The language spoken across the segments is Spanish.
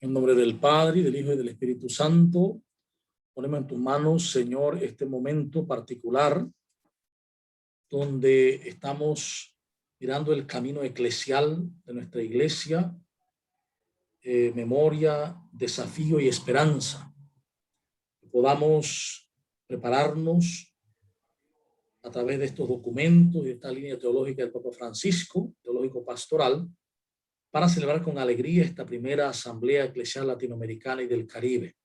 En nombre del Padre, y del Hijo, y del Espíritu Santo, ponemos en tus manos, Señor, este momento particular donde estamos mirando el camino eclesial de nuestra iglesia, memoria, desafío y esperanza. Que podamos prepararnos a través de estos documentos y de esta línea teológica del Papa Francisco, teológico pastoral, para celebrar con alegría esta primera asamblea eclesial latinoamericana y del Caribe,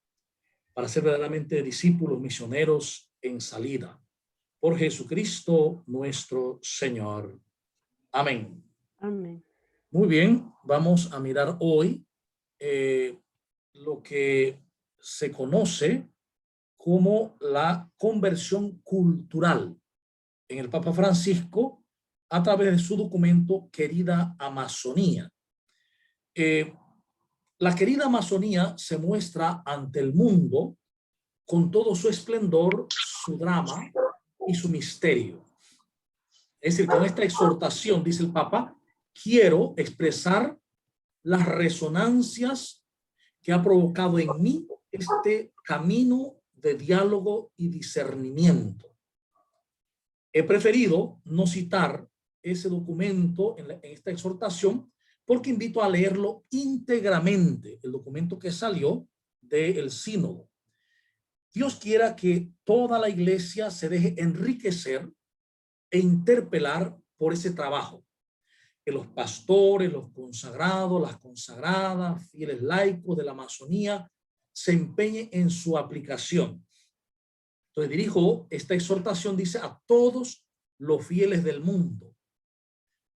para ser verdaderamente discípulos misioneros en salida. Por Jesucristo nuestro Señor. Amén. Amén. Muy bien, vamos a mirar hoy lo que se conoce como la conversión cultural en el Papa Francisco a través de su documento Querida Amazonía. La querida Amazonía se muestra ante el mundo con todo su esplendor, su drama y su misterio. Es decir, con esta exhortación, dice el Papa, quiero expresar las resonancias que ha provocado en mí este camino de diálogo y discernimiento. He preferido no citar ese documento en esta exhortación porque invito a leerlo íntegramente, el documento que salió del sínodo. Dios quiera que toda la iglesia se deje enriquecer e interpelar por ese trabajo. Que los pastores, los consagrados, las consagradas, fieles laicos de la Amazonía se empeñen en su aplicación. Entonces dirijo esta exhortación, dice, a todos los fieles del mundo.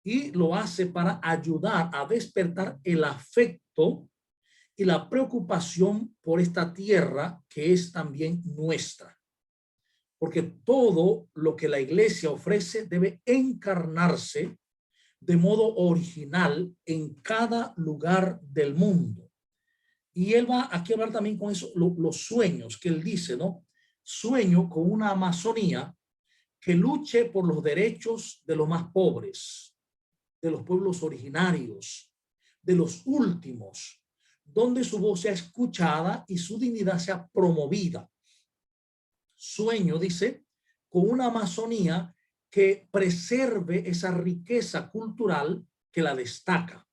Y lo hace para ayudar a despertar el afecto y la preocupación por esta tierra que es también nuestra. Porque todo lo que la iglesia ofrece debe encarnarse de modo original en cada lugar del mundo. Y él va aquí a hablar también con eso, los sueños que él dice, ¿no? Sueño con una Amazonía que luche por los derechos de los más pobres, de los pueblos originarios, de los últimos, donde su voz sea escuchada y su dignidad sea promovida. Sueño, dice, con una Amazonía que preserve esa riqueza cultural que la destaca,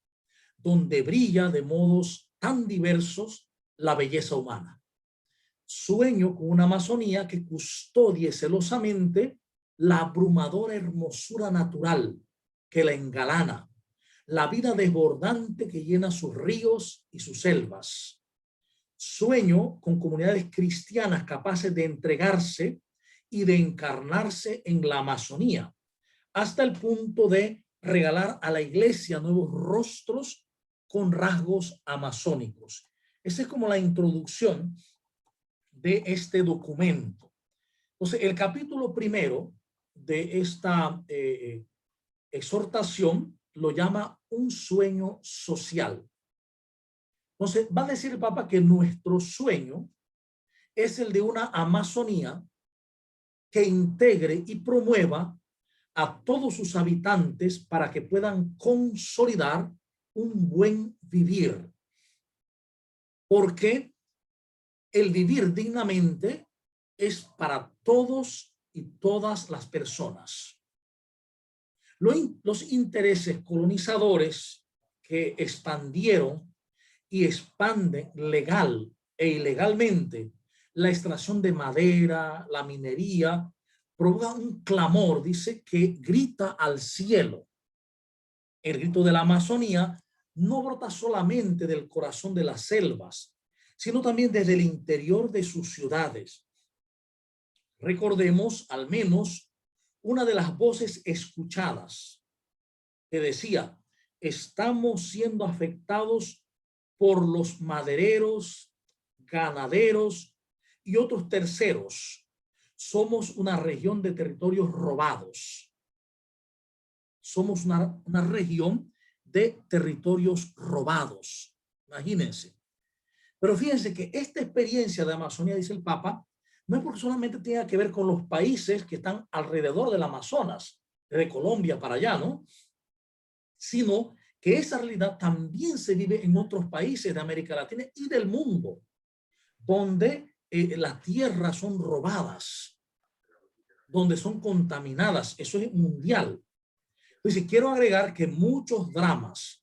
donde brilla de modos tan diversos la belleza humana. Sueño con una Amazonía que custodie celosamente la abrumadora hermosura natural que la engalana, la vida desbordante que llena sus ríos y sus selvas. Sueño con comunidades cristianas capaces de entregarse y de encarnarse en la Amazonía, hasta el punto de regalar a la iglesia nuevos rostros con rasgos amazónicos. Esa es como la introducción de este documento. Entonces, el capítulo primero de esta exhortación lo llama un sueño social. Entonces, va a decir el Papa que nuestro sueño es el de una Amazonía que integre y promueva a todos sus habitantes para que puedan consolidar un buen vivir. Porque el vivir dignamente es para todos y todas las personas. Los intereses colonizadores que expandieron y expanden legal e ilegalmente la extracción de madera, la minería, provoca un clamor, dice, que grita al cielo. El grito de la Amazonía no brota solamente del corazón de las selvas, sino también desde el interior de sus ciudades. Recordemos al menos una de las voces escuchadas que decía, estamos siendo afectados por los madereros, ganaderos y otros terceros. Somos una región de territorios robados. Somos una región de territorios robados. Imagínense. Pero fíjense que esta experiencia de Amazonía, dice el Papa, no es porque solamente tenga que ver con los países que están alrededor del Amazonas, desde Colombia para allá, ¿no? Sino que esa realidad también se vive en otros países de América Latina y del mundo, donde las tierras son robadas, donde son contaminadas. Eso es mundial. Entonces, quiero agregar que muchos dramas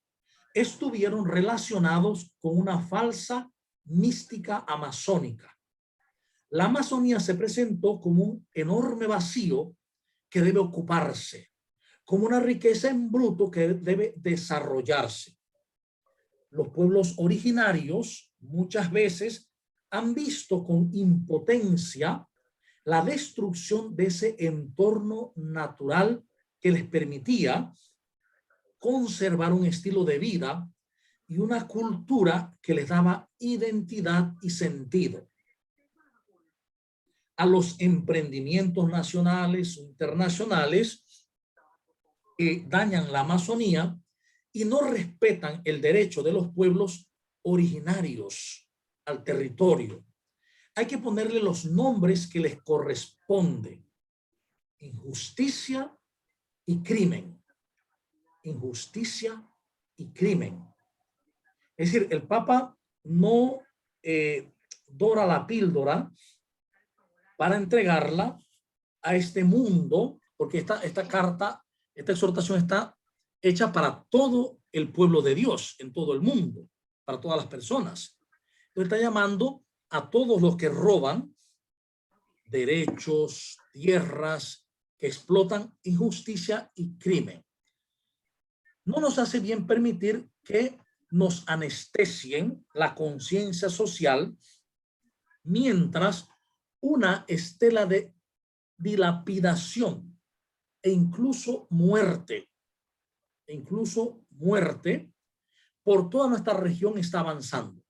estuvieron relacionados con una falsa mística amazónica. La Amazonía se presentó como un enorme vacío que debe ocuparse, como una riqueza en bruto que debe desarrollarse. Los pueblos originarios muchas veces han visto con impotencia la destrucción de ese entorno natural que les permitía conservar un estilo de vida y una cultura que les daba identidad y sentido. A los emprendimientos nacionales o internacionales que dañan la Amazonía y no respetan el derecho de los pueblos originarios al territorio. Hay que ponerle los nombres que les corresponde: injusticia y crimen. Injusticia y crimen. Es decir, el Papa no dora la píldora para entregarla a este mundo, porque esta carta, esta exhortación está hecha para todo el pueblo de Dios en todo el mundo, para todas las personas. Entonces está llamando a todos los que roban derechos, tierras, que explotan injusticia y crimen. No nos hace bien permitir que nos anestesien la conciencia social mientras una estela de dilapidación e incluso muerte por toda nuestra región está avanzando,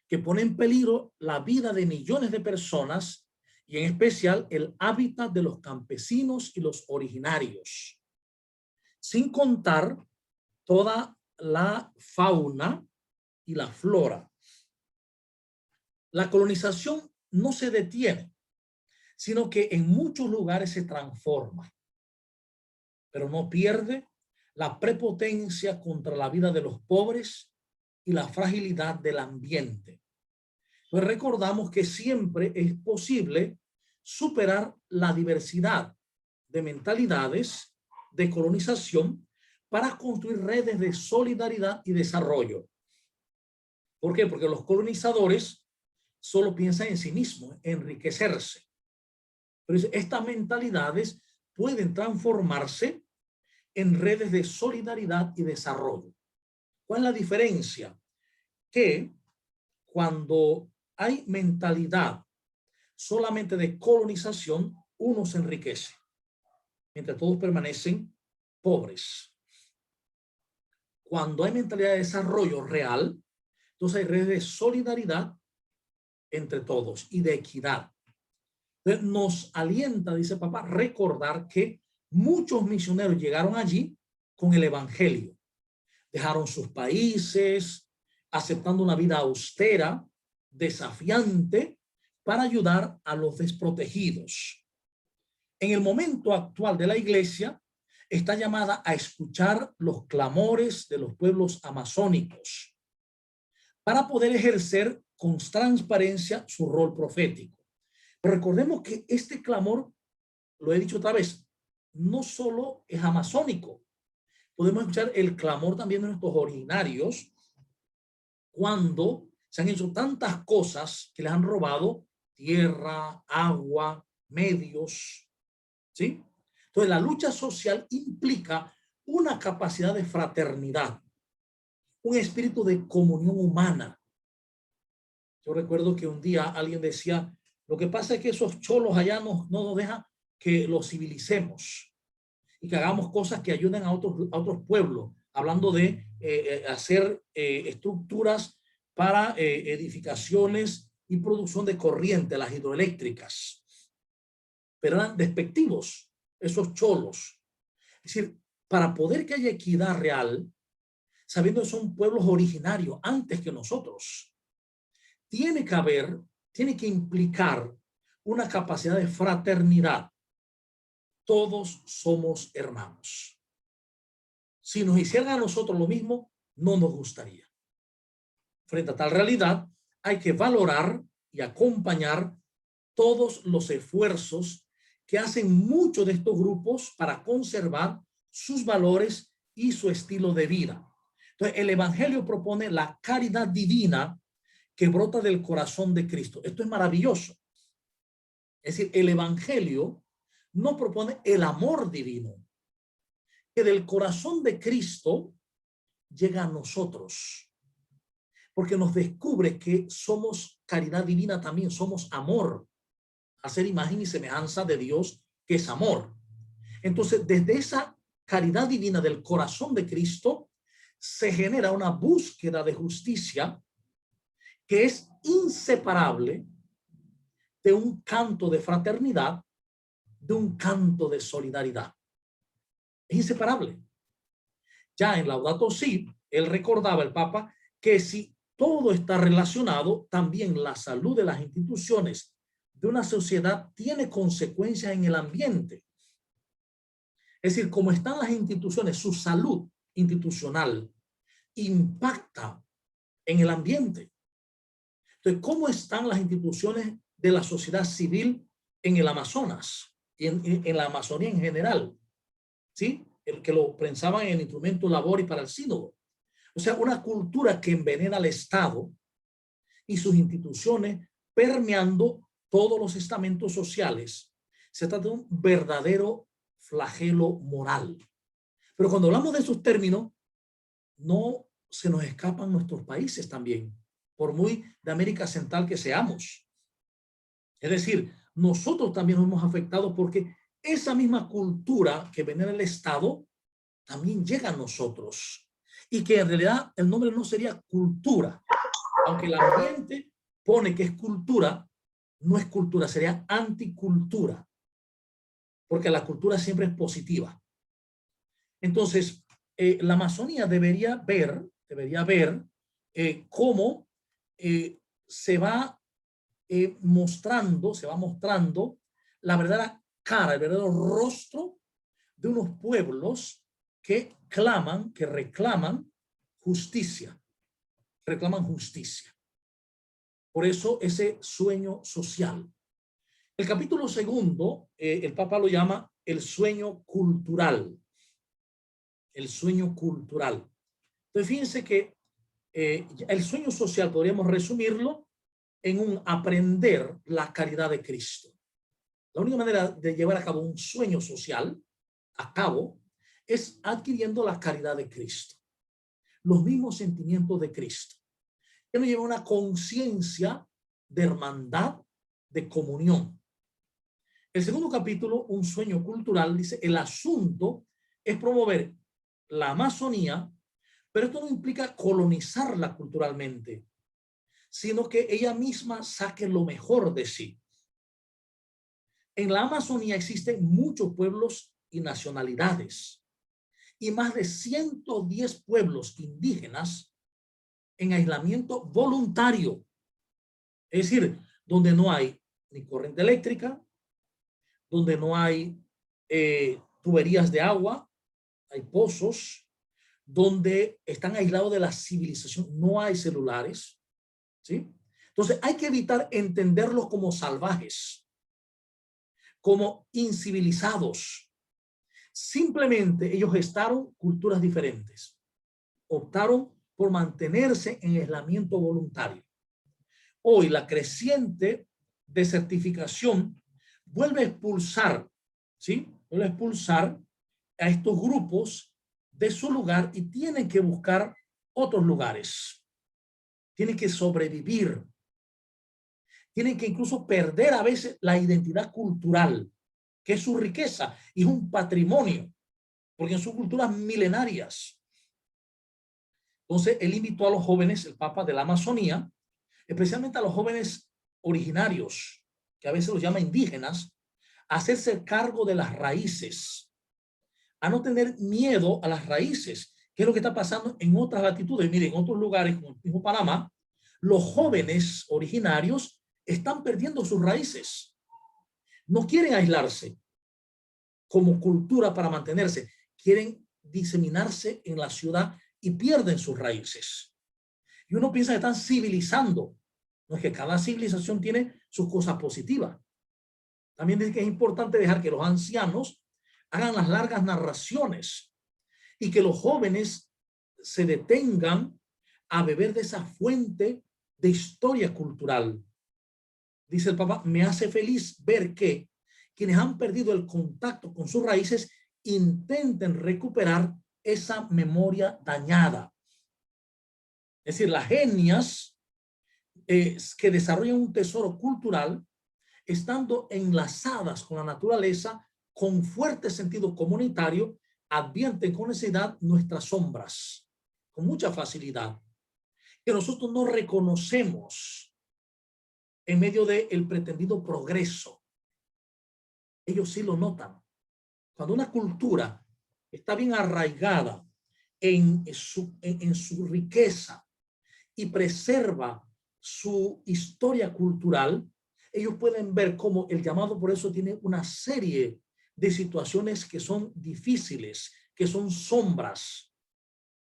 que pone en peligro la vida de millones de personas y en especial el hábitat de los campesinos y los originarios, sin contar toda la fauna y la flora. La colonización no se detiene, sino que en muchos lugares se transforma, pero no pierde la prepotencia contra la vida de los pobres y la fragilidad del ambiente. Pues recordamos que siempre es posible superar la diversidad de mentalidades de colonización para construir redes de solidaridad y desarrollo. ¿Por qué? Porque los colonizadores solo piensan en sí mismos, enriquecerse. Pero estas mentalidades pueden transformarse en redes de solidaridad y desarrollo. ¿Cuál es la diferencia? Que cuando hay mentalidad solamente de colonización, uno se enriquece, mientras todos permanecen pobres. Cuando hay mentalidad de desarrollo real, entonces hay redes de solidaridad entre todos y de equidad. Entonces nos alienta, dice papá, recordar que muchos misioneros llegaron allí con el evangelio. Dejaron sus países, aceptando una vida austera, desafiante, para ayudar a los desprotegidos. En el momento actual de la iglesia, está llamada a escuchar los clamores de los pueblos amazónicos para poder ejercer con transparencia su rol profético. Pero recordemos que este clamor, lo he dicho otra vez, no solo es amazónico. Podemos escuchar el clamor también de nuestros originarios cuando se han hecho tantas cosas que les han robado tierra, agua, medios, ¿sí? Entonces, la lucha social implica una capacidad de fraternidad, un espíritu de comunión humana. Yo recuerdo que un día alguien decía, lo que pasa es que esos cholos allá no nos dejan que los civilicemos y que hagamos cosas que ayuden a otros pueblos, hablando de hacer estructuras para edificaciones y producción de corriente, las hidroeléctricas. Pero eran despectivos esos cholos. Es decir, para poder que haya equidad real, sabiendo que son pueblos originarios antes que nosotros, tiene que implicar una capacidad de fraternidad. Todos somos hermanos. si nos hicieran a nosotros lo mismo, no nos gustaría. Frente a tal realidad, hay que valorar y acompañar todos los esfuerzos que hacen muchos de estos grupos para conservar sus valores y su estilo de vida. Entonces, el Evangelio propone la caridad divina que brota del corazón de Cristo. Esto es maravilloso. Es decir, el Evangelio no propone el amor divino, que del corazón de Cristo llega a nosotros, porque nos descubre que somos caridad divina también, somos amor, hacer imagen y semejanza de Dios, que es amor. Entonces, desde esa caridad divina del corazón de Cristo, se genera una búsqueda de justicia que es inseparable de un canto de fraternidad, de un canto de solidaridad. Es inseparable. Ya en Laudato Si, él recordaba, el Papa, que si todo está relacionado, también la salud de las instituciones de una sociedad tiene consecuencias en el ambiente. Es decir, como están las instituciones, su salud institucional impacta en el ambiente. Entonces, ¿cómo están las instituciones de la sociedad civil en el Amazonas y en la Amazonía en general? ¿Sí? El que lo pensaban en el instrumento Labor y para el sínodo. O sea, una cultura que envenena al Estado y sus instituciones, permeando todos los estamentos sociales. Se trata de un verdadero flagelo moral. Pero cuando hablamos de esos términos, no se nos escapan nuestros países también, por muy de América Central que seamos. Es decir, nosotros también nos hemos afectado porque esa misma cultura que venera el Estado también llega a nosotros. Y que en realidad el nombre no sería cultura, aunque el ambiente pone que es cultura, no es cultura, sería anticultura, porque la cultura siempre es positiva. Entonces, la Amazonía debería ver cómo se va mostrando la verdadera cara, el verdadero rostro de unos pueblos que claman, que reclaman justicia. Reclaman justicia. Por eso ese sueño social. El capítulo segundo, el Papa lo llama el sueño cultural. El sueño cultural. Entonces, fíjense que el sueño social podríamos resumirlo en un aprender la caridad de Cristo. La única manera de llevar a cabo un sueño social a cabo es adquiriendo la caridad de Cristo, los mismos sentimientos de Cristo, que nos lleva a una conciencia de hermandad, de comunión. El segundo capítulo, un sueño cultural, dice: el asunto es promover la Amazonía, pero esto no implica colonizarla culturalmente, sino que ella misma saque lo mejor de sí. En la Amazonía existen muchos pueblos y nacionalidades, y más de 110 pueblos indígenas en aislamiento voluntario. Es decir, donde no hay ni corriente eléctrica, donde no hay tuberías de agua, hay pozos, donde están aislados de la civilización, no hay celulares, ¿sí? Entonces hay que evitar entenderlos como salvajes, como incivilizados. Simplemente ellos gestaron culturas diferentes, optaron por mantenerse en aislamiento voluntario. Hoy la creciente desertificación vuelve a expulsar, ¿sí? Vuelve a expulsar a estos grupos de su lugar y tienen que buscar otros lugares. Tienen que sobrevivir. Tienen que incluso perder a veces la identidad cultural, que es su riqueza y es un patrimonio, porque son culturas milenarias. Entonces, él invitó a los jóvenes, el Papa de la Amazonía, especialmente a los jóvenes originarios, que a veces los llama indígenas, a hacerse cargo de las raíces, a no tener miedo a las raíces, que es lo que está pasando en otras latitudes. Miren, en otros lugares, como el mismo Panamá, los jóvenes originarios están perdiendo sus raíces. No quieren aislarse como cultura para mantenerse, quieren diseminarse en la ciudad y pierden sus raíces. Y uno piensa que están civilizando. No, es que cada civilización tiene sus cosas positivas. También dice que es importante dejar que los ancianos hagan las largas narraciones y que los jóvenes se detengan a beber de esa fuente de historia cultural. Dice el Papa, me hace feliz ver que quienes han perdido el contacto con sus raíces intenten recuperar esa memoria dañada. Es decir, las genias que desarrollan un tesoro cultural, estando enlazadas con la naturaleza, con fuerte sentido comunitario, advierten con necesidad nuestras sombras, con mucha facilidad, que nosotros no reconocemos en medio del pretendido progreso. Ellos sí lo notan. Cuando una cultura está bien arraigada en su riqueza y preserva su historia cultural, ellos pueden ver cómo el llamado por eso tiene una serie de situaciones que son difíciles, que son sombras,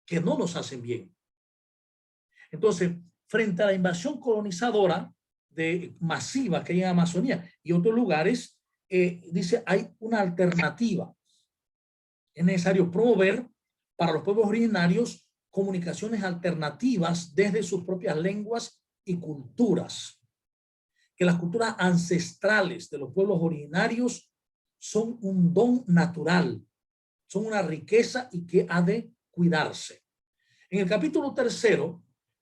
que no nos hacen bien. Entonces, frente a la invasión colonizadora masiva que hay en Amazonía y otros lugares, dice, hay una alternativa. Es necesario promover para los pueblos originarios comunicaciones alternativas desde sus propias lenguas y culturas. Que las culturas ancestrales de los pueblos originarios son un don natural, son una riqueza y que ha de cuidarse. En el capítulo 3,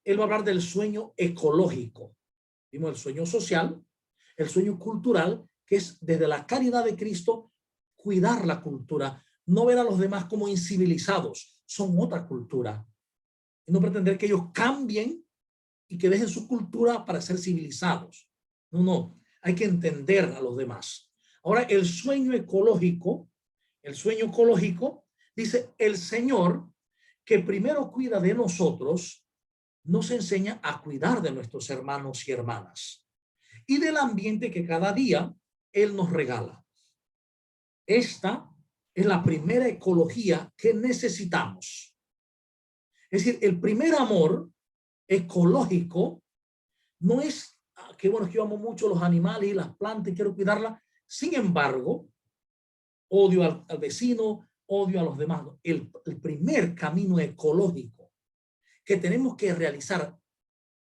él va a hablar del sueño ecológico. Vimos el sueño social, el sueño cultural, que es desde la caridad de Cristo cuidar la cultura, no ver a los demás como incivilizados, son otra cultura. Y no pretender que ellos cambien y que dejen su cultura para ser civilizados. No, hay que entender a los demás. Ahora, el sueño ecológico, dice el Señor, que primero cuida de nosotros, nos enseña a cuidar de nuestros hermanos y hermanas y del ambiente que cada día Él nos regala. Esta es la primera ecología que necesitamos. Es decir, el primer amor ecológico no es que, bueno, es que yo amo mucho los animales y las plantas y quiero cuidarlas. Sin embargo, odio al vecino, odio a los demás. El primer camino ecológico que tenemos que realizar,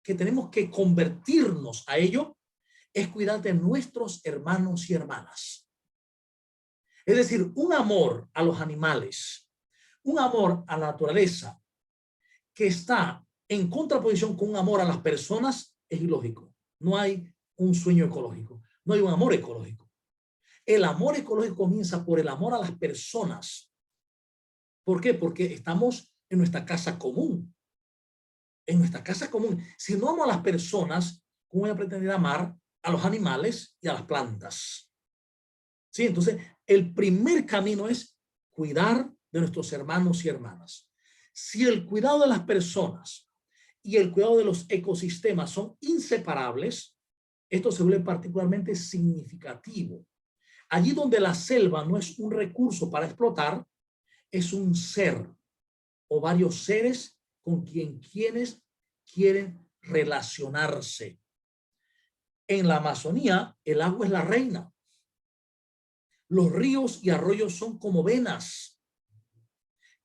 que tenemos que convertirnos a ello, es cuidar de nuestros hermanos y hermanas. Es decir, un amor a los animales, un amor a la naturaleza que está en contraposición con un amor a las personas es ilógico. No hay un sueño ecológico, no hay un amor ecológico. El amor ecológico comienza por el amor a las personas. ¿Por qué? Porque estamos en nuestra casa común. En nuestra casa común. Si no amo a las personas, ¿cómo voy a pretender amar a los animales y a las plantas? Sí, entonces el primer camino es cuidar de nuestros hermanos y hermanas. Si el cuidado de las personas y el cuidado de los ecosistemas son inseparables, esto se vuelve particularmente significativo. Allí donde la selva no es un recurso para explotar, es un ser o varios seres con quienes quieren relacionarse. En la Amazonía, el agua es la reina. Los ríos y arroyos son como venas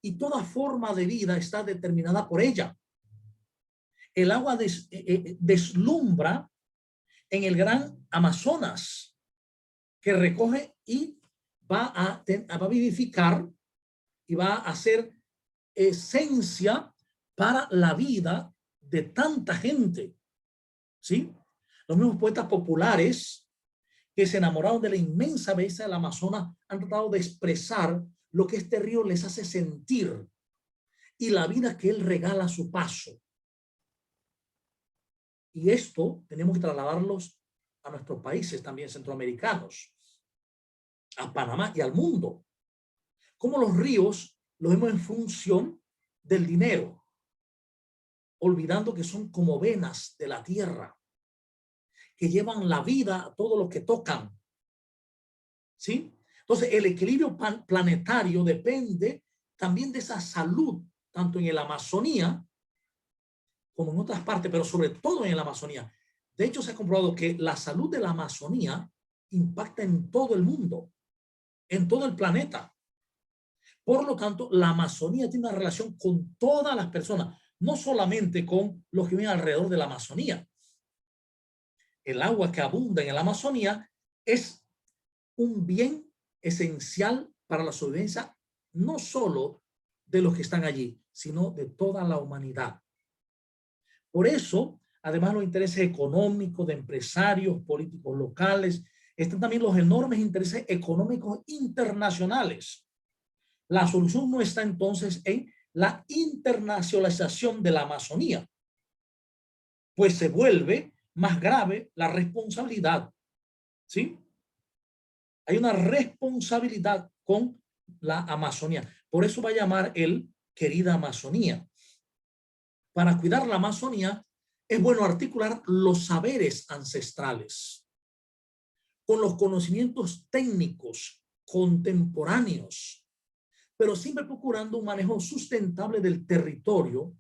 y toda forma de vida está determinada por ella. El agua deslumbra en el gran Amazonas, que recoge y va a vivificar y va a hacer esencia para la vida de tanta gente. ¿Sí? Los mismos poetas populares que se enamoraron de la inmensa belleza del Amazonas han tratado de expresar lo que este río les hace sentir y la vida que él regala a su paso. Y esto tenemos que trasladarlos a nuestros países también centroamericanos, a Panamá y al mundo. Como los ríos los vemos en función del dinero, olvidando que son como venas de la tierra, que llevan la vida a todo lo que tocan. ¿Sí? Entonces, el equilibrio planetario depende también de esa salud, tanto en la Amazonía como en otras partes, pero sobre todo en la Amazonía. De hecho, se ha comprobado que la salud de la Amazonía impacta en todo el mundo, en todo el planeta. Por lo tanto, la Amazonía tiene una relación con todas las personas, no solamente con los que viven alrededor de la Amazonía. El agua que abunda en la Amazonía es un bien esencial para la sobrevivencia, no solo de los que están allí, sino de toda la humanidad. Por eso, además, los intereses económicos de empresarios, políticos locales, están también los enormes intereses económicos internacionales. La solución no está entonces en la internacionalización de la Amazonía, pues se vuelve más grave la responsabilidad, ¿sí? Hay una responsabilidad con la Amazonía. Por eso va a llamar él querida Amazonía. Para cuidar la Amazonía es bueno articular los saberes ancestrales con los conocimientos técnicos contemporáneos, pero siempre procurando un manejo sustentable del territorio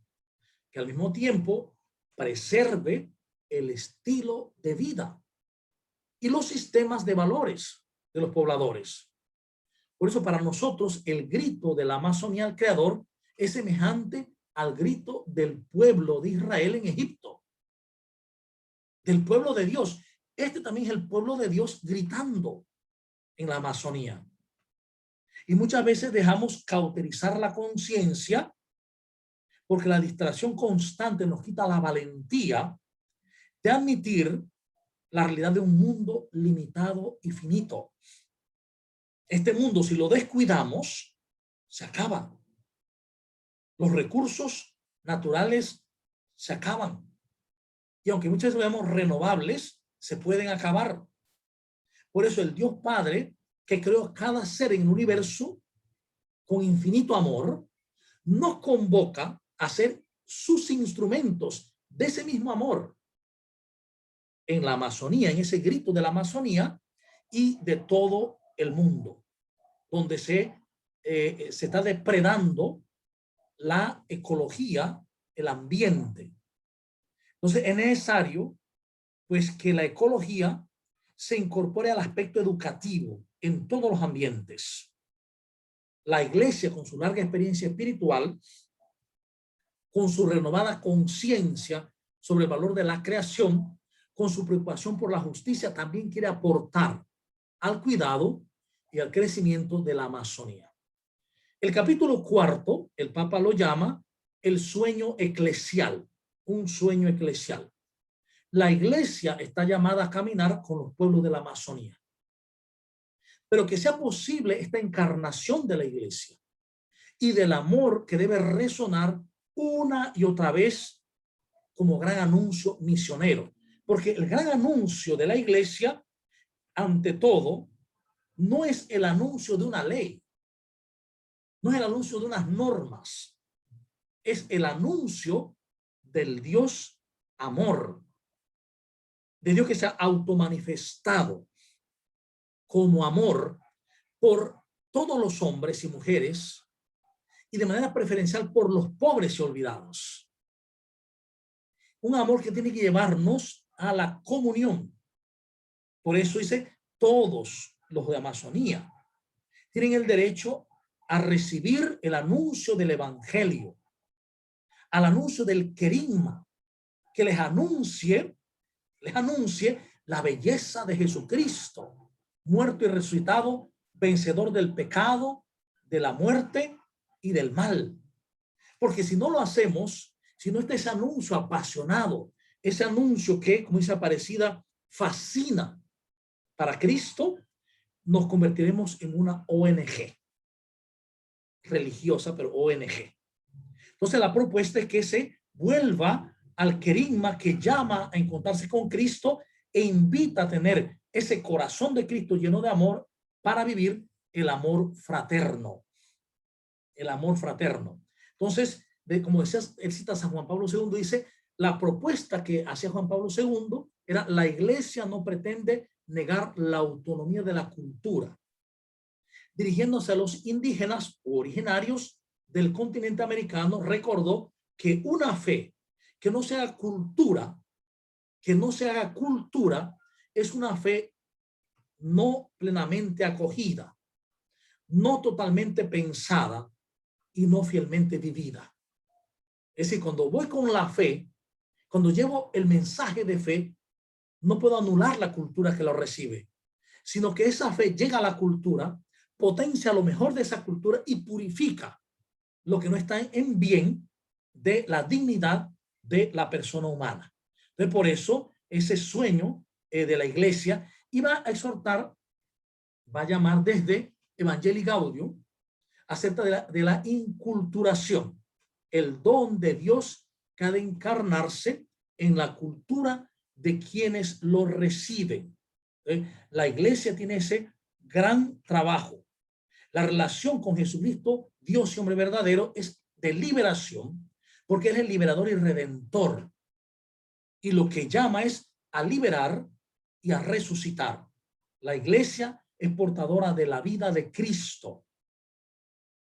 que al mismo tiempo preserve el estilo de vida y los sistemas de valores de los pobladores. Por eso para nosotros el grito de la Amazonía al Creador es semejante al grito del pueblo de Israel en Egipto, del pueblo de Dios. Este también es el pueblo de Dios gritando en la Amazonía. Y muchas veces dejamos cauterizar la conciencia porque la distracción constante nos quita la valentía de admitir la realidad de un mundo limitado y finito. Este mundo, si lo descuidamos, se acaba. Los recursos naturales se acaban. Y aunque muchas veces veamos renovables, se pueden acabar. Por eso el Dios Padre, que creó cada ser en el universo con infinito amor, nos convoca a ser sus instrumentos de ese mismo amor en la Amazonía, en ese grito de la Amazonía y de todo el mundo, donde se está depredando la ecología, el ambiente. Entonces es necesario pues que la ecología se incorpore al aspecto educativo en todos los ambientes. La iglesia, con su larga experiencia espiritual, con su renovada conciencia sobre el valor de la creación, con su preocupación por la justicia, también quiere aportar al cuidado y al crecimiento de la Amazonía. El capítulo 4, el Papa lo llama el sueño eclesial, un sueño eclesial. La iglesia está llamada a caminar con los pueblos de la Amazonía. Pero que sea posible esta encarnación de la iglesia y del amor que debe resonar una y otra vez como gran anuncio misionero. Porque el gran anuncio de la iglesia, ante todo, no es el anuncio de una ley, no es el anuncio de unas normas, es el anuncio del Dios amor, de Dios que se ha automanifestado como amor por todos los hombres y mujeres y de manera preferencial por los pobres y olvidados. Un amor que tiene que llevarnos a la comunión. Por eso dice, todos los de Amazonía tienen el derecho a recibir el anuncio del evangelio, al anuncio del querigma, que les anuncie la belleza de Jesucristo, muerto y resucitado, vencedor del pecado, de la muerte y del mal. Porque si no lo hacemos, si no está ese anuncio apasionado, ese anuncio que, como dice Aparecida, fascina para Cristo, nos convertiremos en una ONG religiosa, pero ONG. Entonces la propuesta es que se vuelva al querigma que llama a encontrarse con Cristo e invita a tener ese corazón de Cristo lleno de amor para vivir el amor fraterno. El amor fraterno. Entonces, como decías, él cita a San Juan Pablo II, dice, la propuesta que hacía Juan Pablo II era: la iglesia no pretende negar la autonomía de la cultura, dirigiéndose a los indígenas o originarios del continente americano recordó que una fe que no sea cultura, es una fe no plenamente acogida, no totalmente pensada y no fielmente vivida. Es decir, cuando voy con la fe, cuando llevo el mensaje de fe, no puedo anular la cultura que lo recibe, sino que esa fe llega a la cultura, potencia lo mejor de esa cultura y purifica lo que no está en bien de la dignidad de la persona humana. Entonces, por eso, ese sueño de la iglesia iba a exhortar, va a llamar desde Evangelii Gaudium, acerca de la inculturación, el don de Dios que ha de encarnarse en la cultura de quienes lo reciben. La iglesia tiene ese gran trabajo. La relación con Jesucristo, Dios y hombre verdadero, es de liberación, porque Él es el liberador y redentor. Y lo que llama es a liberar y a resucitar. La iglesia es portadora de la vida de Cristo,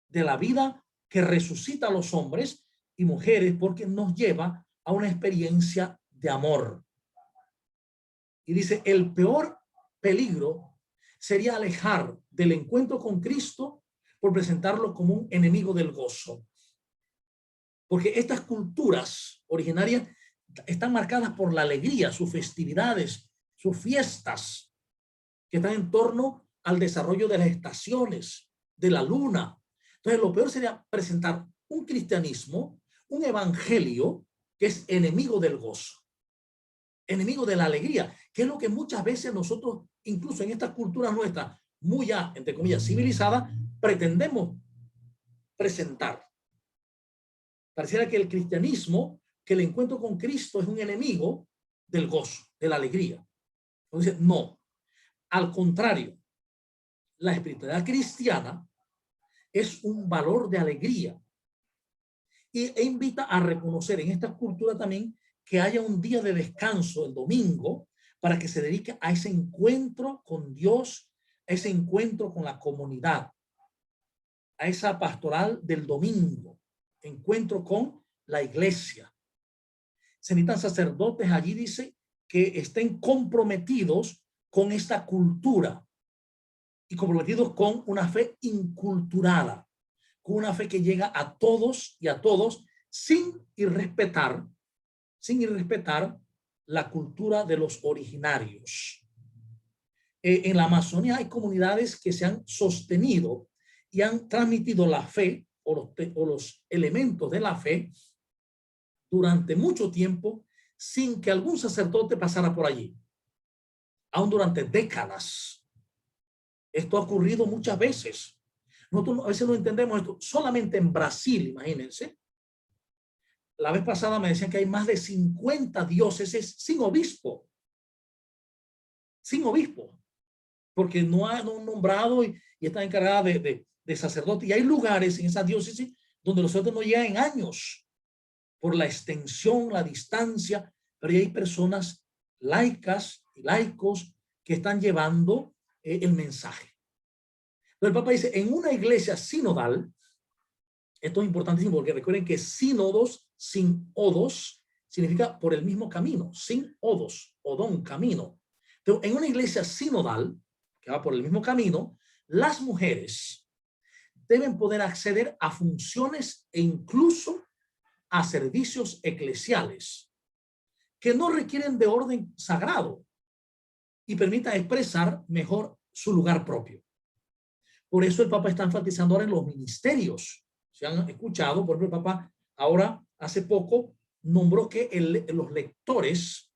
de la vida que resucita a los hombres y mujeres, porque nos lleva a una experiencia de amor. Y dice, el peor peligro sería alejar del encuentro con Cristo por presentarlo como un enemigo del gozo. Porque estas culturas originarias están marcadas por la alegría, sus festividades, sus fiestas, que están en torno al desarrollo de las estaciones, de la luna. Entonces, lo peor sería presentar un cristianismo, un evangelio que es enemigo del gozo, enemigo de la alegría, que es lo que muchas veces nosotros, incluso en estas culturas nuestras, muy ya, entre comillas, civilizadas, pretendemos presentar. Pareciera que el cristianismo, que el encuentro con Cristo es un enemigo del gozo, de la alegría. Entonces, no. Al contrario, la espiritualidad cristiana es un valor de alegría e invita a reconocer en esta cultura también que haya un día de descanso, el domingo, para que se dedique a ese encuentro con Dios, a ese encuentro con la comunidad, a esa pastoral del domingo, encuentro con la iglesia. Se necesitan sacerdotes, allí dice, que estén comprometidos con esta cultura y comprometidos con una fe inculturada, con una fe que llega a todos y a todos sin irrespetar la cultura de los originarios. En la Amazonía hay comunidades que se han sostenido y han transmitido la fe o los elementos de la fe durante mucho tiempo sin que algún sacerdote pasara por allí, aún durante décadas. Esto ha ocurrido muchas veces. Nosotros a veces no entendemos esto. Solamente en Brasil, imagínense, la vez pasada me decían que hay más de 50 diócesis sin obispo. Sin obispo. Porque no han nombrado y están encargadas de sacerdote. Y hay lugares en esas diócesis donde los sacerdotes no llegan en años por la extensión, la distancia, pero hay personas laicas y laicos que están llevando el mensaje. Pero el Papa dice, en una iglesia sinodal, esto es importantísimo porque recuerden que sínodos, sin odos, significa por el mismo camino, sin odos, odón, camino. Pero en una iglesia sinodal, que va por el mismo camino, las mujeres deben poder acceder a funciones e incluso a servicios eclesiales que no requieren de orden sagrado y permitan expresar mejor su lugar propio. Por eso el Papa está enfatizando ahora en los ministerios. Se han escuchado, por ejemplo, el Papa ahora hace poco nombró que los lectores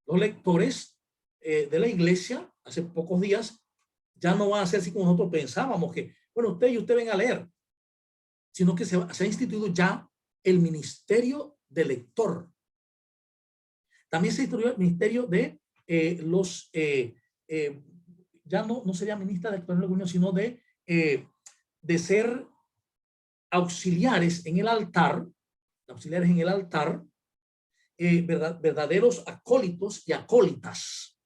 de la iglesia, hace pocos días, ya no van a ser así como nosotros pensábamos, que, bueno, usted y usted ven a leer, sino que se ha instituido ya el ministerio de lector. También se instituyó el ministerio de ya no sería ministra de lector, sino de ser auxiliares en el altar, verdaderos acólitos y acólitas.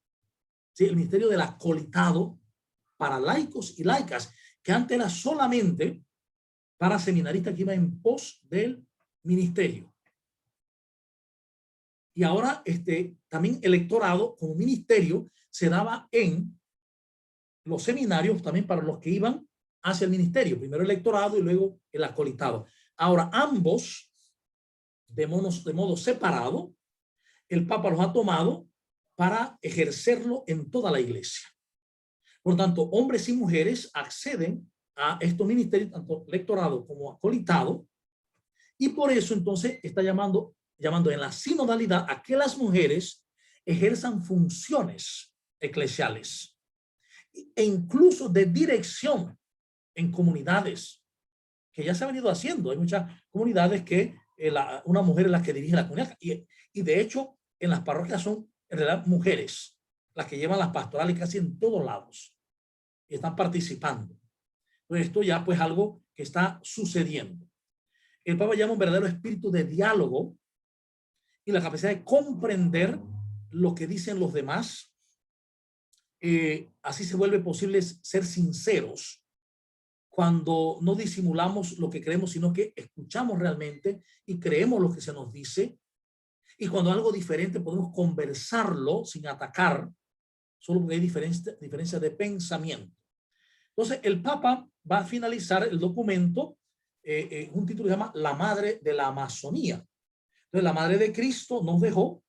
¿Sí? El ministerio del acolitado para laicos y laicas, que antes era solamente para seminaristas que iban en pos del ministerio. Y ahora también electorado como ministerio se daba en los seminarios también para los que iban hacia el ministerio. Primero el electorado y luego el acolitado. Ahora ambos, de modo separado, el Papa los ha tomado para ejercerlo en toda la iglesia. Por tanto, hombres y mujeres acceden a estos ministerios, tanto electorado como acolitado, y por eso entonces está llamando en la sinodalidad a que las mujeres ejerzan funciones eclesiales e incluso de dirección en comunidades, que ya se ha venido haciendo. Hay muchas comunidades que una mujer es la que dirige la comunidad, y de hecho en las parroquias son en realidad mujeres las que llevan las pastorales casi en todos lados y están participando. Pues esto ya pues algo que está sucediendo. El Papa llama un verdadero espíritu de diálogo y la capacidad de comprender lo que dicen los demás. Así se vuelve posible ser sinceros cuando no disimulamos lo que creemos, sino que escuchamos realmente y creemos lo que se nos dice. Y cuando algo diferente podemos conversarlo sin atacar, solo porque hay diferencia de pensamiento. Entonces el Papa va a finalizar el documento, un título que se llama La Madre de la Amazonía. Entonces la Madre de Cristo nos dejó,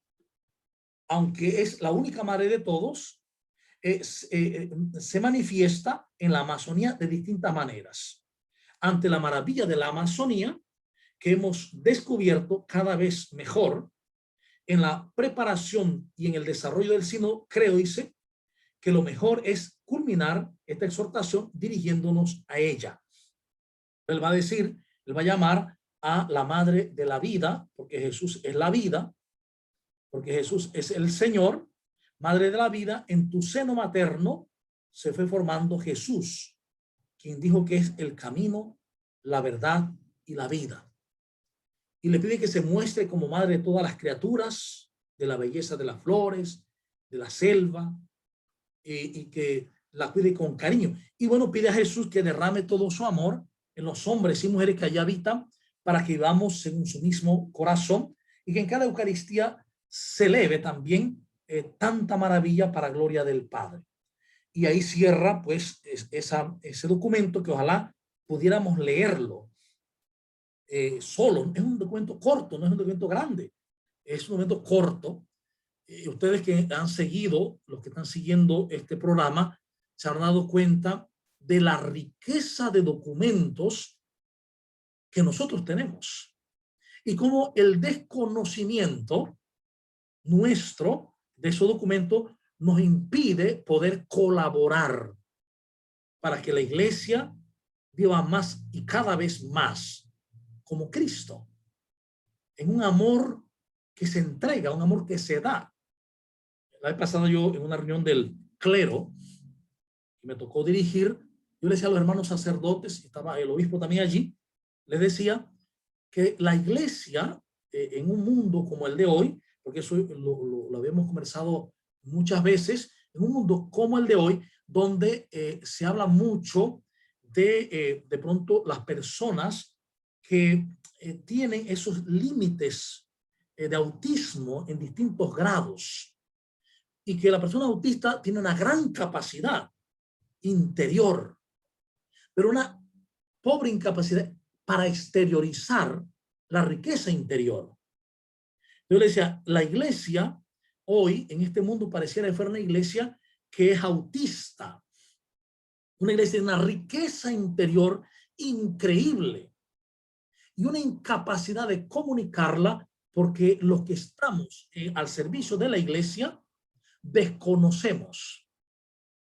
aunque es la única madre de todos, se manifiesta en la Amazonía de distintas maneras. Ante la maravilla de la Amazonía, que hemos descubierto cada vez mejor, en la preparación y en el desarrollo del sínodo, creo, dice, que lo mejor es culminar esta exhortación dirigiéndonos a ella. Él va a decir, él va a llamar a la madre de la vida, porque Jesús es la vida, porque Jesús es el Señor, madre de la vida. En tu seno materno se fue formando Jesús, quien dijo que es el camino, la verdad y la vida. Y le pide que se muestre como madre de todas las criaturas, de la belleza de las flores, de la selva, y que la cuide con cariño. Y bueno, pide a Jesús que derrame todo su amor en los hombres y mujeres que allí habitan, para que vivamos según su mismo corazón, y que en cada Eucaristía se eleve también tanta maravilla para gloria del Padre. Y ahí cierra pues ese documento, que ojalá pudiéramos leerlo solo. Es un documento corto, no es un documento grande, es un documento corto. Ustedes que han seguido, los que están siguiendo este programa, se han dado cuenta de la riqueza de documentos que nosotros tenemos y cómo el desconocimiento nuestro de esos documentos nos impide poder colaborar para que la iglesia viva más y cada vez más como Cristo, en un amor que se entrega, un amor que se da. La vez pasada yo en una reunión del clero que me tocó dirigir, yo le decía a los hermanos sacerdotes, estaba el obispo también allí, les decía que la iglesia en un mundo como el de hoy, porque eso lo habíamos conversado muchas veces, en un mundo como el de hoy, donde se habla mucho de pronto las personas que tienen esos límites de autismo en distintos grados, y que la persona autista tiene una gran capacidad interior, pero una pobre incapacidad para exteriorizar la riqueza interior. Yo le decía, la iglesia hoy en este mundo pareciera que fuera una iglesia que es autista, una iglesia de una riqueza interior increíble y una incapacidad de comunicarla, porque los que estamos al servicio de la iglesia desconocemos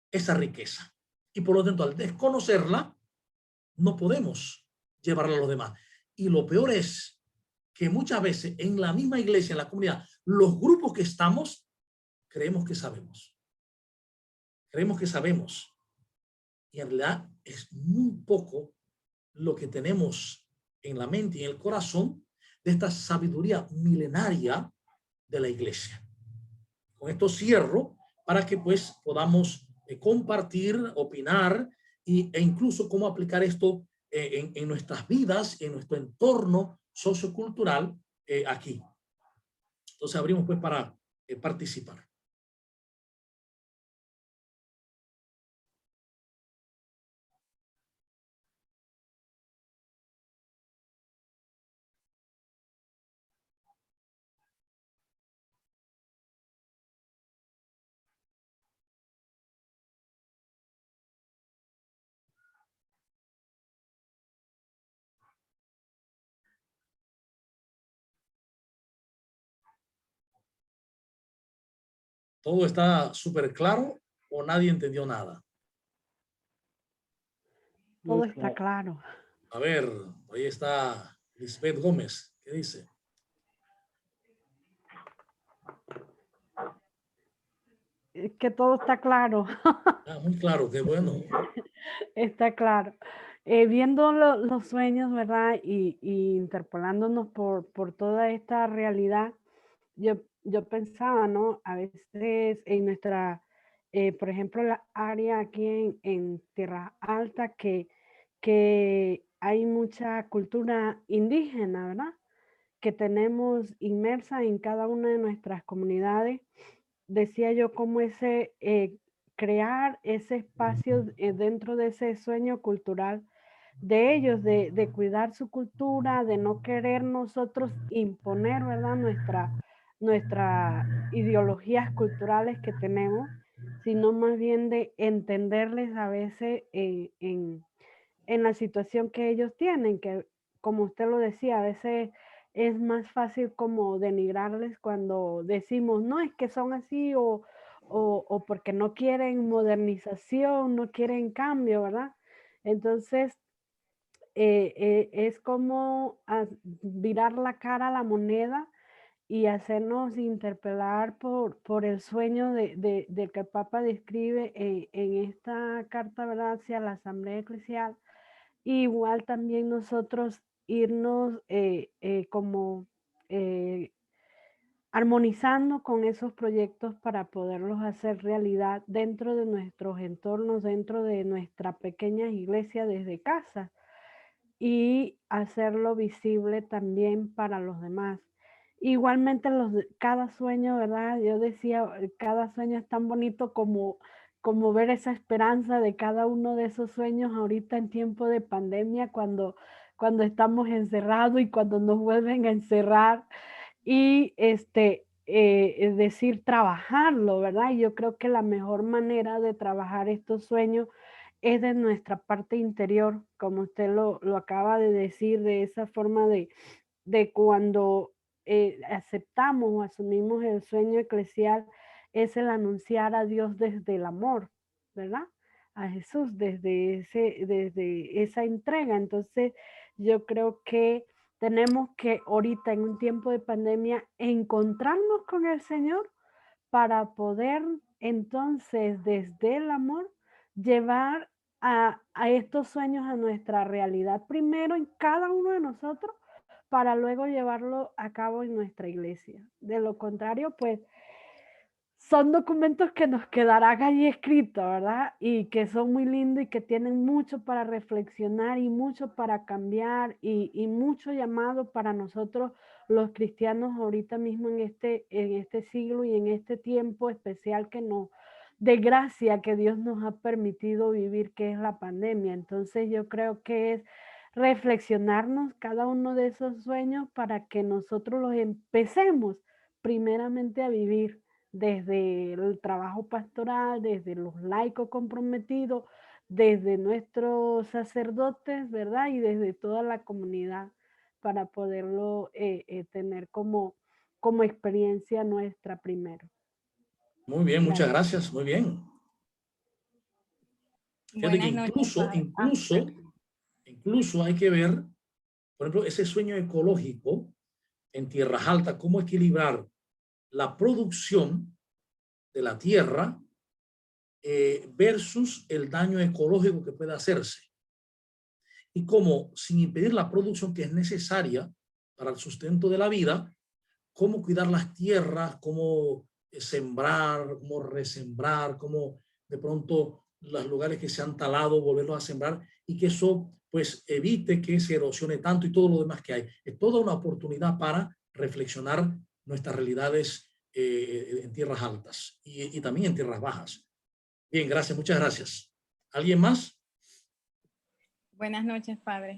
esa riqueza, y por lo tanto al desconocerla no podemos llevarla a los demás. Y lo peor es que muchas veces en la misma iglesia, en la comunidad, los grupos que estamos, creemos que sabemos. Y en realidad es muy poco lo que tenemos en la mente y en el corazón de esta sabiduría milenaria de la iglesia. Con esto cierro para que pues podamos compartir, opinar e incluso cómo aplicar esto en nuestras vidas, en nuestro entorno sociocultural aquí. Entonces abrimos pues para participar. ¿Todo está súper claro o nadie entendió nada? Todo está claro. A ver, ahí está Lisbeth Gómez. ¿Qué dice? Que todo está claro. Ah, muy claro, qué bueno. Está claro. Viendo los sueños, ¿verdad? Y interpolándonos por toda esta realidad, yo pensaba, ¿no? A veces en nuestra, por ejemplo, la área aquí en Tierra Alta, que hay mucha cultura indígena, ¿verdad? Que tenemos inmersa en cada una de nuestras comunidades. Decía yo cómo ese, crear ese espacio dentro de ese sueño cultural de ellos, de cuidar su cultura, de no querer nosotros imponer, ¿verdad? Nuestras ideologías culturales que tenemos, sino más bien de entenderles a veces en la situación que ellos tienen, que como usted lo decía, a veces es más fácil como denigrarles cuando decimos, no, es que son así o porque no quieren modernización, no quieren cambio, ¿verdad? Entonces, es como virar la cara a la moneda y hacernos interpelar por el sueño de que el Papa describe en esta carta, ¿verdad?, hacia la Asamblea Eclesial. Igual también nosotros irnos como eh, armonizando con esos proyectos para poderlos hacer realidad dentro de nuestros entornos, dentro de nuestra pequeña iglesia desde casa y hacerlo visible también para los demás. Igualmente cada sueño, ¿verdad? Yo decía, cada sueño es tan bonito como ver esa esperanza de cada uno de esos sueños ahorita en tiempo de pandemia, cuando estamos encerrados y cuando nos vuelven a encerrar y es decir, trabajarlo, ¿verdad? Y yo creo que la mejor manera de trabajar estos sueños es de nuestra parte interior, como usted lo acaba de decir, de esa forma de cuando aceptamos o asumimos el sueño eclesial, es el anunciar a Dios desde el amor, ¿verdad? A Jesús desde esa entrega. Entonces, yo creo que tenemos que ahorita en un tiempo de pandemia encontrarnos con el Señor para poder entonces desde el amor llevar a estos sueños a nuestra realidad primero en cada uno de nosotros para luego llevarlo a cabo en nuestra iglesia. De lo contrario, pues son documentos que nos quedarán allí escritos, ¿verdad? Y que son muy lindos y que tienen mucho para reflexionar y mucho para cambiar y mucho llamado para nosotros los cristianos ahorita mismo en este siglo y en este tiempo especial de gracia que Dios nos ha permitido vivir, que es la pandemia. Entonces yo creo que es reflexionarnos cada uno de esos sueños para que nosotros los empecemos primeramente a vivir desde el trabajo pastoral, desde los laicos comprometidos, desde nuestros sacerdotes, ¿verdad? Y desde toda la comunidad para poderlo tener como experiencia nuestra primero. Muy bien, muchas Gracias. gracias. Muy bien. Fíjate que Buenas noches, padre. incluso hay que ver, por ejemplo, ese sueño ecológico en tierras altas, cómo equilibrar la producción de la tierra versus el daño ecológico que puede hacerse. Y cómo, sin impedir la producción que es necesaria para el sustento de la vida, cómo cuidar las tierras, cómo sembrar, cómo resembrar, cómo de pronto los lugares que se han talado, volverlos a sembrar y que eso pues evite que se erosione tanto y todo lo demás que hay. Es toda una oportunidad para reflexionar nuestras realidades en tierras altas y también en tierras bajas. Bien, gracias, muchas gracias. ¿Alguien más? Buenas noches, padre.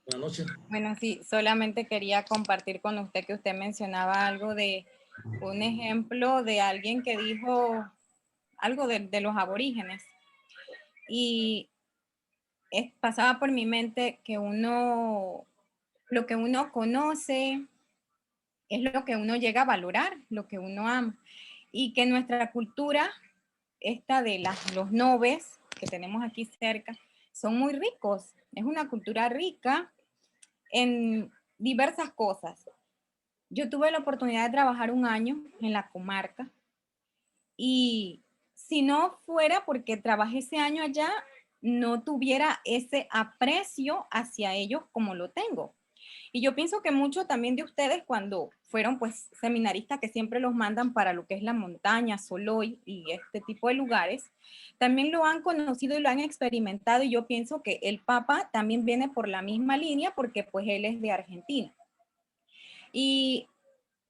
Buenas noches. Bueno, sí, solamente quería compartir con usted que usted mencionaba algo de un ejemplo de alguien que dijo algo de los aborígenes. Y pasaba por mi mente que lo que uno conoce es lo que uno llega a valorar, lo que uno ama. Y que nuestra cultura, esta de los nobes que tenemos aquí cerca, son muy ricos. Es una cultura rica en diversas cosas. Yo tuve la oportunidad de trabajar un año en la comarca y si no fuera porque trabajé ese año allá, no tuviera ese aprecio hacia ellos como lo tengo. Y yo pienso que mucho también de ustedes cuando fueron pues seminaristas que siempre los mandan para lo que es la montaña, Soloy y este tipo de lugares, también lo han conocido y lo han experimentado y yo pienso que el Papa también viene por la misma línea porque pues él es de Argentina. Y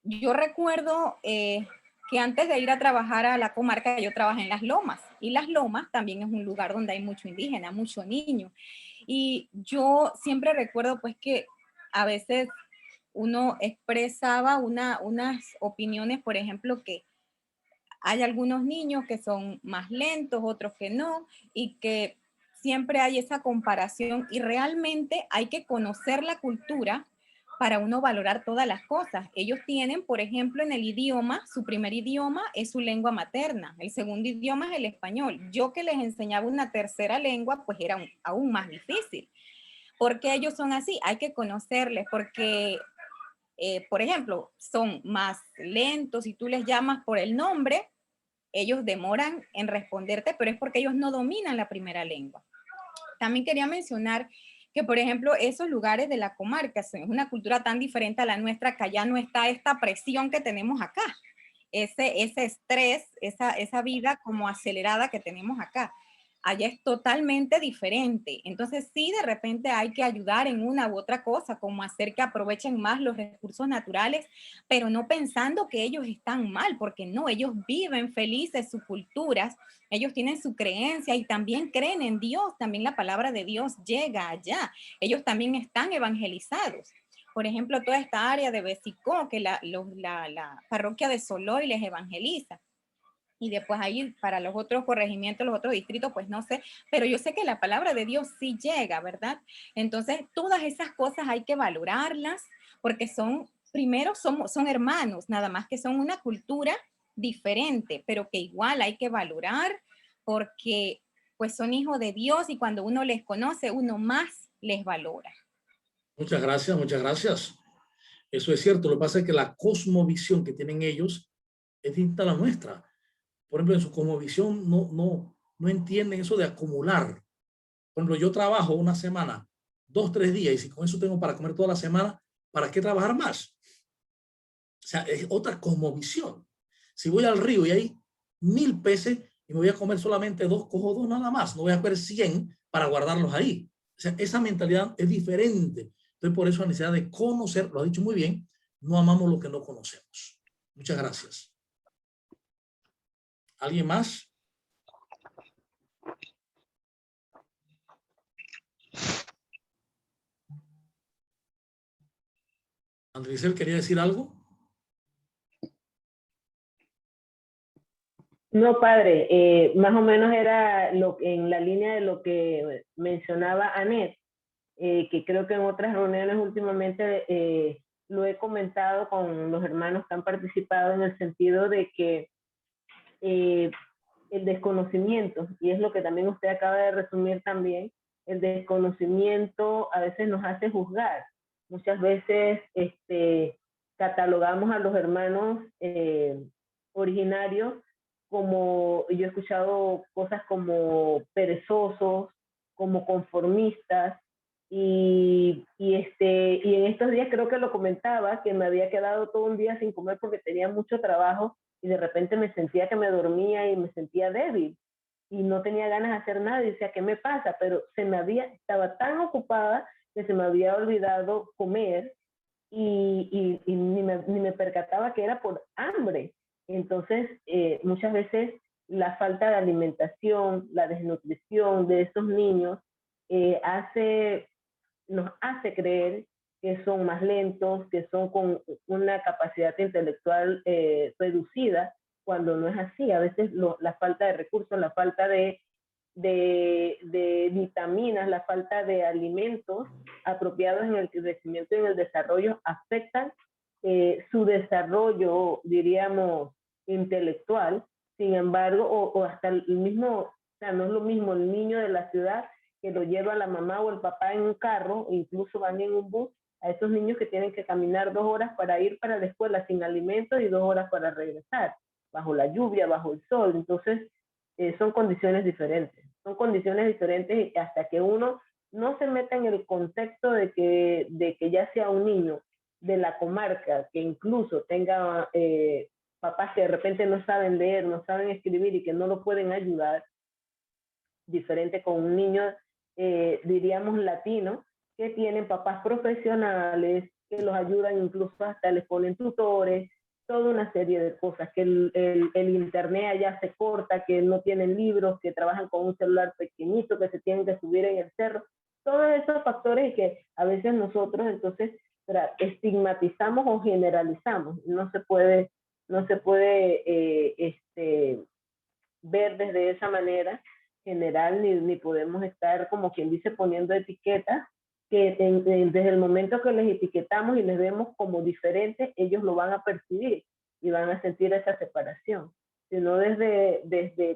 yo recuerdo que antes de ir a trabajar a la comarca yo trabajé en Las Lomas y Las Lomas también es un lugar donde hay mucho indígena, mucho niño. Y yo siempre recuerdo pues que a veces uno expresaba unas opiniones, por ejemplo, que hay algunos niños que son más lentos, otros que no, y que siempre hay esa comparación y realmente hay que conocer la cultura para uno valorar todas las cosas. Ellos tienen, por ejemplo, en el idioma, su primer idioma es su lengua materna, el segundo idioma es el español. Yo que les enseñaba una tercera lengua, pues era aún más difícil. ¿Por qué ellos son así? Hay que conocerles, porque, por ejemplo, son más lentos, si tú les llamas por el nombre, ellos demoran en responderte, pero es porque ellos no dominan la primera lengua. También quería mencionar que, por ejemplo, esos lugares de la comarca, es una cultura tan diferente a la nuestra que allá no está esta presión que tenemos acá, ese estrés, esa vida como acelerada que tenemos acá. Allá es totalmente diferente. Entonces sí, de repente hay que ayudar en una u otra cosa, como hacer que aprovechen más los recursos naturales, pero no pensando que ellos están mal, porque no, ellos viven felices sus culturas, ellos tienen su creencia y también creen en Dios, también la palabra de Dios llega allá. Ellos también están evangelizados. Por ejemplo, toda esta área de Besicó, que la parroquia de Soloy les evangeliza. Y después ahí para los otros corregimientos, los otros distritos, pues no sé, pero yo sé que la palabra de Dios sí llega, ¿verdad? Entonces, todas esas cosas hay que valorarlas porque primero son hermanos, nada más que son una cultura diferente, pero que igual hay que valorar porque pues son hijos de Dios y cuando uno les conoce, uno más les valora. Muchas gracias, muchas gracias. Eso es cierto. Lo que pasa es que la cosmovisión que tienen ellos es distinta a la nuestra. Por ejemplo, en su cosmovisión no entienden eso de acumular. Por ejemplo, yo trabajo una semana, 2, 3 días, y si con eso tengo para comer toda la semana, ¿para qué trabajar más? O sea, es otra cosmovisión. Si voy al río y hay 1000 peces y me voy a comer solamente 2, cojo 2 nada más. No voy a comer 100 para guardarlos ahí. O sea, esa mentalidad es diferente. Entonces, por eso la necesidad de conocer, lo ha dicho muy bien, no amamos lo que no conocemos. Muchas gracias. ¿Alguien más? Andrésel, ¿quería decir algo? No, padre, más o menos era en la línea de lo que mencionaba Anet, que creo que en otras reuniones últimamente lo he comentado con los hermanos que han participado en el sentido de que el desconocimiento, y es lo que también usted acaba de resumir también, el desconocimiento a veces nos hace juzgar. Muchas veces catalogamos a los hermanos originarios como, yo he escuchado cosas como perezosos, como conformistas, y en estos días creo que lo comentaba, que me había quedado todo un día sin comer porque tenía mucho trabajo y de repente me sentía que me dormía y me sentía débil. y no tenía ganas de hacer nada y decía, ¿qué me pasa? Pero estaba tan ocupada que se me había olvidado comer y ni me percataba que era por hambre. Entonces, muchas veces la falta de alimentación, la desnutrición de esos niños nos hace creer que son más lentos, que son con una capacidad intelectual reducida, cuando no es así. A veces la falta de recursos, la falta de vitaminas, la falta de alimentos apropiados en el crecimiento y en el desarrollo afectan su desarrollo, diríamos, intelectual. Sin embargo, o hasta el mismo, o sea, no es lo mismo el niño de la ciudad que lo lleva la mamá o el papá en un carro, o incluso van en un bus, a esos niños que tienen que caminar 2 horas para ir para la escuela sin alimentos y 2 horas para regresar, bajo la lluvia, bajo el sol. Entonces, son condiciones diferentes. Son condiciones diferentes y hasta que uno no se meta en el contexto de que ya sea un niño de la comarca, que incluso tenga papás que de repente no saben leer, no saben escribir y que no lo pueden ayudar, diferente con un niño, diríamos, latino, que tienen papás profesionales, que los ayudan, incluso hasta les ponen tutores, toda una serie de cosas, que el internet allá se corta, que no tienen libros, que trabajan con un celular pequeñito, que se tienen que subir en el cerro, todos esos factores que a veces nosotros entonces estigmatizamos o generalizamos. No se puede ver desde esa manera general, ni podemos estar, como quien dice, poniendo etiquetas que desde el momento que les etiquetamos y les vemos como diferentes, ellos lo van a percibir y van a sentir esa separación. Sino desde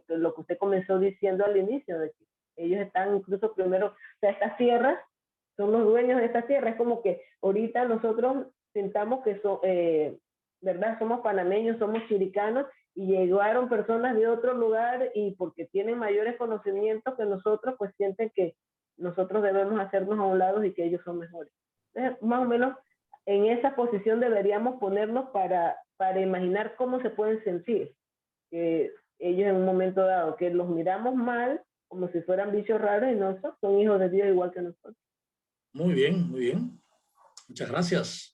lo que usted comenzó diciendo al inicio, de que ellos están incluso primero, o sea, estas tierras, son los dueños de estas tierras. Es como que ahorita nosotros sintamos que ¿verdad? Somos panameños, somos chiricanos, y llegaron personas de otro lugar y porque tienen mayores conocimientos que nosotros, pues sienten que nosotros debemos hacernos a un lado y que ellos son mejores. Entonces, más o menos en esa posición deberíamos ponernos para imaginar cómo se pueden sentir ellos en un momento dado, que los miramos mal, como si fueran bichos raros, y no son hijos de Dios igual que nosotros. Muy bien, muy bien. Muchas gracias.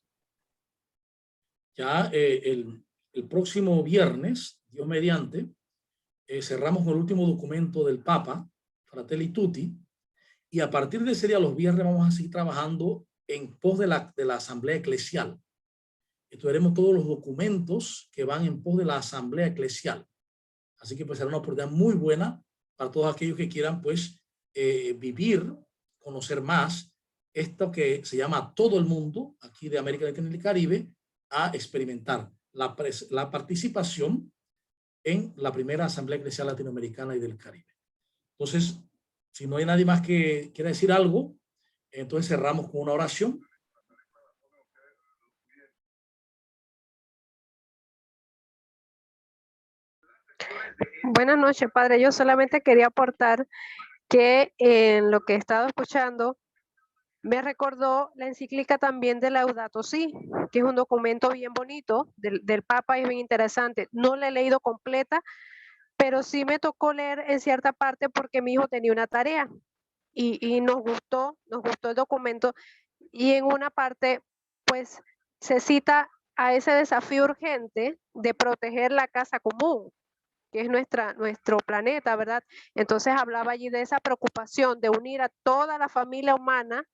Ya el próximo viernes, Dios mediante, cerramos con el último documento del Papa, Fratelli Tutti, y a partir de ese día, los viernes, vamos a seguir trabajando en pos de la Asamblea Eclesial. Estudiaremos todos los documentos que van en pos de la Asamblea Eclesial. Así que pues será una oportunidad muy buena para todos aquellos que quieran pues vivir, conocer más esto que se llama todo el mundo aquí de América Latina y el Caribe, a experimentar la participación en la primera Asamblea Eclesial Latinoamericana y del Caribe. Entonces, si no hay nadie más que quiera decir algo, entonces cerramos con una oración. Buenas noches, padre. Yo solamente quería aportar que en lo que he estado escuchando me recordó la encíclica también de Laudato Si, que es un documento bien bonito del Papa y es bien interesante. No la he leído completa, pero sí me tocó leer en cierta parte porque mi hijo tenía una tarea y nos gustó el documento, y en una parte pues se cita a ese desafío urgente de proteger la casa común, que es nuestro planeta, ¿verdad? Entonces hablaba allí de esa preocupación de unir a toda la familia humana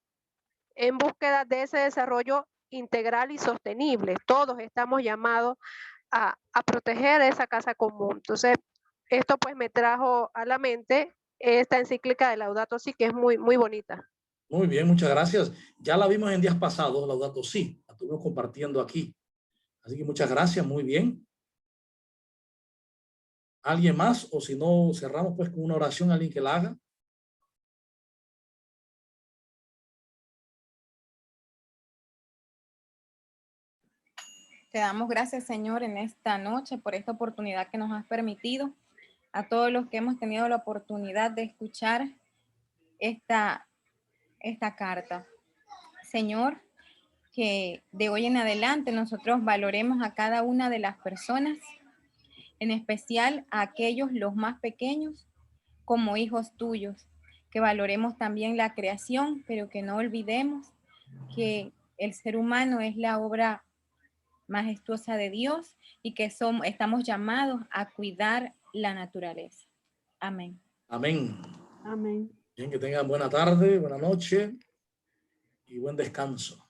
en búsqueda de ese desarrollo integral y sostenible. Todos estamos llamados a proteger esa casa común. Entonces, esto pues me trajo a la mente esta encíclica de Laudato Si, que es muy, muy bonita. Muy bien, muchas gracias. Ya la vimos en días pasados, Laudato Si, la estuvimos compartiendo aquí. Así que muchas gracias, muy bien. ¿Alguien más? O si no, cerramos pues con una oración, alguien que la haga. Te damos gracias, Señor, en esta noche por esta oportunidad que nos has permitido. A todos los que hemos tenido la oportunidad de escuchar esta carta. Señor, que de hoy en adelante nosotros valoremos a cada una de las personas, en especial a aquellos los más pequeños, como hijos tuyos, que valoremos también la creación, pero que no olvidemos que el ser humano es la obra majestuosa de Dios y que estamos llamados a cuidar la naturaleza. Amén. Amén. Amén. Bien, que tengan buena tarde, buena noche y buen descanso.